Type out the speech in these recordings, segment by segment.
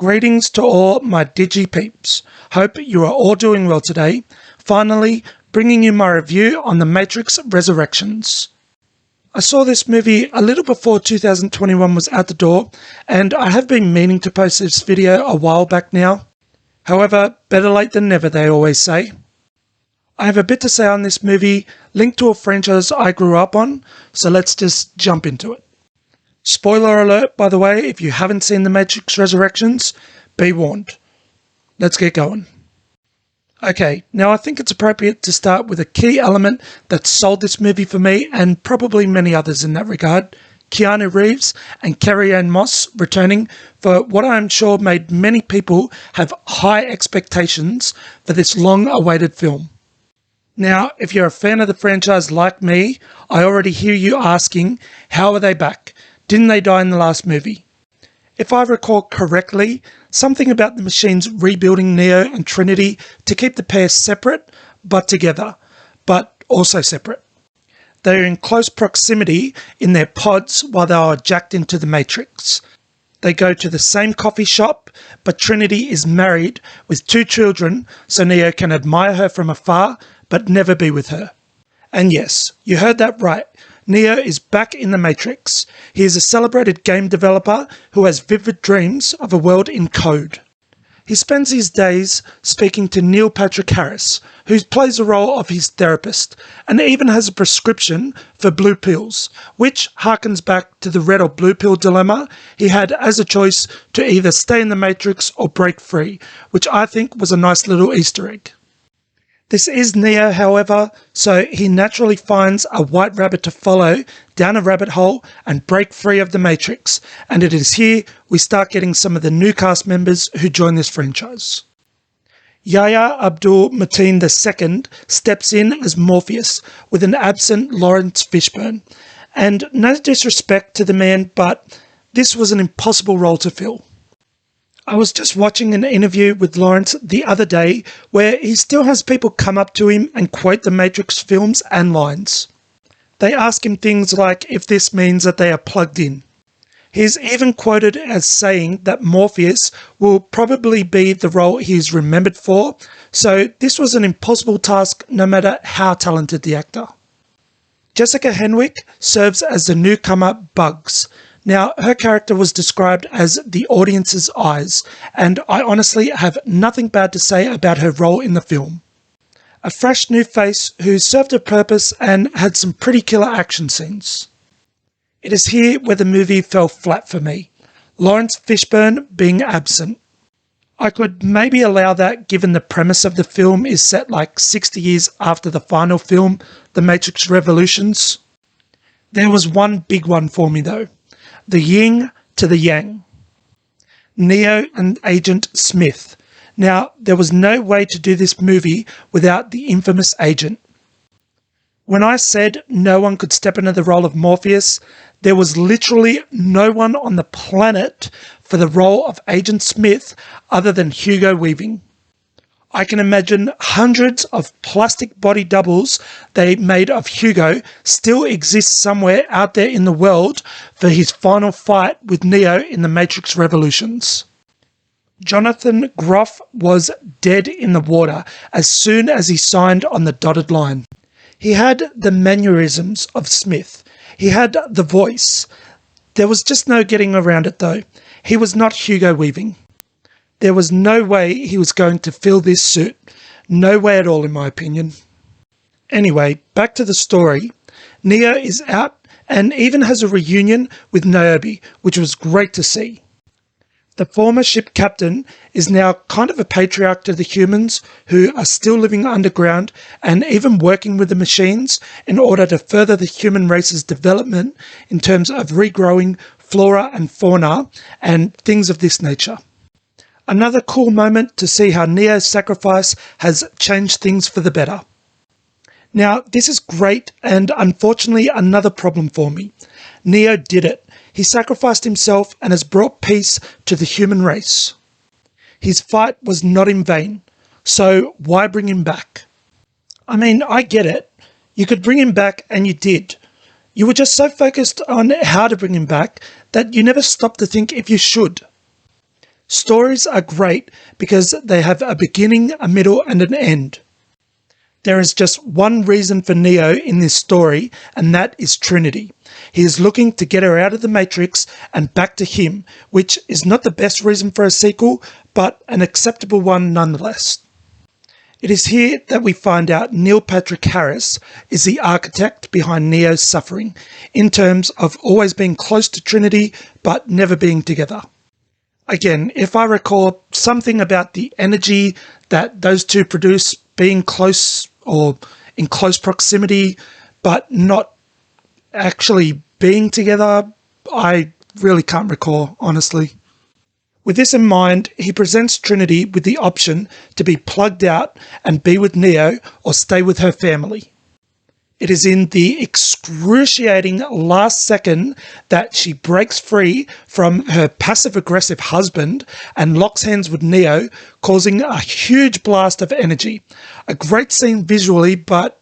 Greetings to all my Digi peeps. Hope you are all doing well today. Finally, bringing you my review on The Matrix Resurrections. I saw this movie a little before 2021 was out the door, and I have been meaning to post this video a while back now. However, better late than never, they always say. I have a bit to say on this movie, linked to a franchise I grew up on, so let's just jump into it. Spoiler alert, by the way, if you haven't seen The Matrix Resurrections, be warned. Let's get going. Okay, now I think it's appropriate to start with a key element that sold this movie for me, and probably many others in that regard. Keanu Reeves and Carrie-Anne Moss returning for what I am sure made many people have high expectations for this long-awaited film. Now, if you're a fan of the franchise like me, I already hear you asking, how are they back? Didn't they die in the last movie? If I recall correctly, something about the machines rebuilding Neo and Trinity to keep the pair separate, but together, but also separate. They are in close proximity in their pods while they are jacked into the Matrix. They go to the same coffee shop, but Trinity is married with 2 children, so Neo can admire her from afar, but never be with her. And yes, you heard that right. Neo is back in the Matrix. He is a celebrated game developer who has vivid dreams of a world in code. He spends his days speaking to Neil Patrick Harris, who plays the role of his therapist, and even has a prescription for blue pills, which harkens back to the red or blue pill dilemma he had as a choice to either stay in the Matrix or break free, which I think was a nice little Easter egg. This is Neo, however, so he naturally finds a white rabbit to follow down a rabbit hole and break free of the Matrix, and it is here we start getting some of the new cast members who join this franchise. Yahya Abdul-Mateen II steps in as Morpheus with an absent Lawrence Fishburne, and no disrespect to the man, but this was an impossible role to fill. I was just watching an interview with Lawrence the other day where he still has people come up to him and quote the Matrix films and lines. They ask him things like if this means that they are plugged in. He's even quoted as saying that Morpheus will probably be the role he is remembered for, so this was an impossible task no matter how talented the actor. Jessica Henwick serves as the newcomer Bugs. Now, her character was described as the audience's eyes, and I honestly have nothing bad to say about her role in the film. A fresh new face who served a purpose and had some pretty killer action scenes. It is here where the movie fell flat for me, Lawrence Fishburne being absent. I could maybe allow that given the premise of the film is set like 60 years after the final film, The Matrix Revolutions. There was one big one for me though. The yin to the yang. Neo and Agent Smith. Now, there was no way to do this movie without the infamous Agent. When I said no one could step into the role of Morpheus, there was literally no one on the planet for the role of Agent Smith other than Hugo Weaving. I can imagine hundreds of plastic body doubles they made of Hugo still exist somewhere out there in the world for his final fight with Neo in the Matrix Revolutions. Jonathan Groff was dead in the water as soon as he signed on the dotted line. He had the mannerisms of Smith. He had the voice. There was just no getting around it though. He was not Hugo Weaving. There was no way he was going to fill this suit. No way at all, in my opinion. Anyway, back to the story. Neo is out and even has a reunion with Niobe, which was great to see. The former ship captain is now kind of a patriarch to the humans who are still living underground and even working with the machines in order to further the human race's development in terms of regrowing flora and fauna and things of this nature. Another cool moment to see how Neo's sacrifice has changed things for the better. Now, this is great and unfortunately another problem for me. Neo did it. He sacrificed himself and has brought peace to the human race. His fight was not in vain, so why bring him back? I mean, I get it. You could bring him back and you did. You were just so focused on how to bring him back that you never stopped to think if you should. Stories are great because they have a beginning, a middle, and an end. There is just one reason for Neo in this story, and that is Trinity. He is looking to get her out of the Matrix and back to him, which is not the best reason for a sequel, but an acceptable one nonetheless. It is here that we find out Neil Patrick Harris is the architect behind Neo's suffering, in terms of always being close to Trinity, but never being together. Again, if I recall something about the energy that those two produce being close or in close proximity, but not actually being together, I really can't recall, honestly. With this in mind, he presents Trinity with the option to be plugged out and be with Neo or stay with her family. It is in the excruciating last second that she breaks free from her passive-aggressive husband and locks hands with Neo, causing a huge blast of energy. A great scene visually, but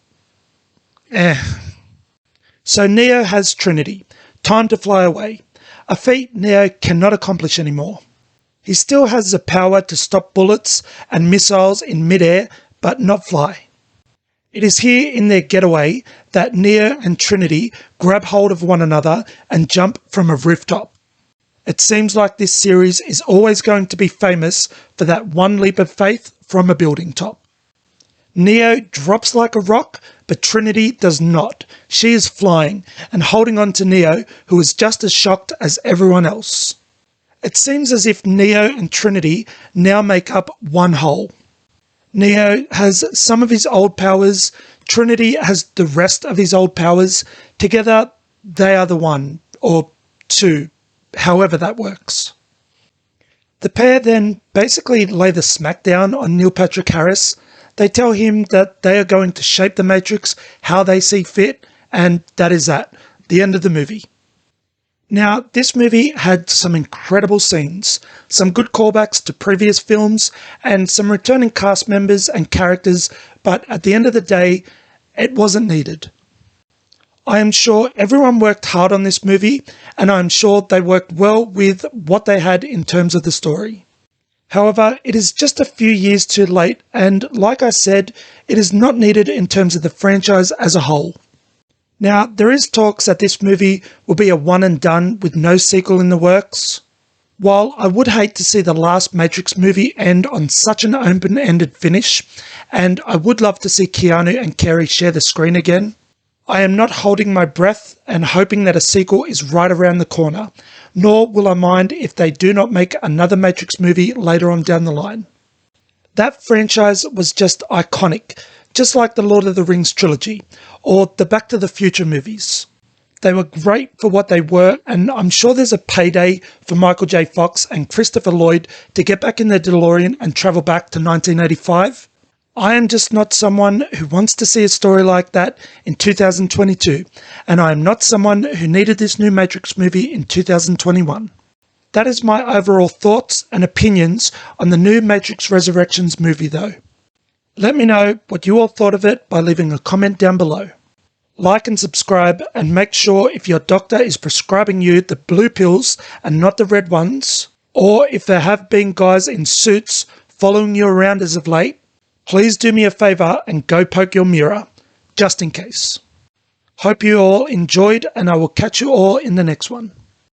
So Neo has Trinity, time to fly away, a feat Neo cannot accomplish anymore. He still has the power to stop bullets and missiles in midair, but not fly. It is here in their getaway that Neo and Trinity grab hold of one another and jump from a rooftop. It seems like this series is always going to be famous for that one leap of faith from a building top. Neo drops like a rock, but Trinity does not. She is flying and holding on to Neo, who is just as shocked as everyone else. It seems as if Neo and Trinity now make up one whole. Neo has some of his old powers, Trinity has the rest of his old powers. Together, they are the one, or two, however that works. The pair then basically lay the smackdown on Neil Patrick Harris. They tell him that they are going to shape the Matrix how they see fit, and that is that, the end of the movie. Now, this movie had some incredible scenes, some good callbacks to previous films, and some returning cast members and characters, but at the end of the day, it wasn't needed. I am sure everyone worked hard on this movie, and I am sure they worked well with what they had in terms of the story. However, it is just a few years too late, and like I said, it is not needed in terms of the franchise as a whole. Now, there is talks that this movie will be a one and done with no sequel in the works. While I would hate to see the last Matrix movie end on such an open-ended finish, and I would love to see Keanu and Carrie share the screen again, I am not holding my breath and hoping that a sequel is right around the corner, nor will I mind if they do not make another Matrix movie later on down the line. That franchise was just iconic, just like the Lord of the Rings trilogy, or the Back to the Future movies. They were great for what they were, and I'm sure there's a payday for Michael J. Fox and Christopher Lloyd to get back in their DeLorean and travel back to 1985. I am just not someone who wants to see a story like that in 2022, and I am not someone who needed this new Matrix movie in 2021. That is my overall thoughts and opinions on the new Matrix Resurrections movie though. Let me know what you all thought of it by leaving a comment down below. Like and subscribe, and make sure if your doctor is prescribing you the blue pills and not the red ones, or if there have been guys in suits following you around as of late, please do me a favour and go poke your mirror, just in case. Hope you all enjoyed, and I will catch you all in the next one.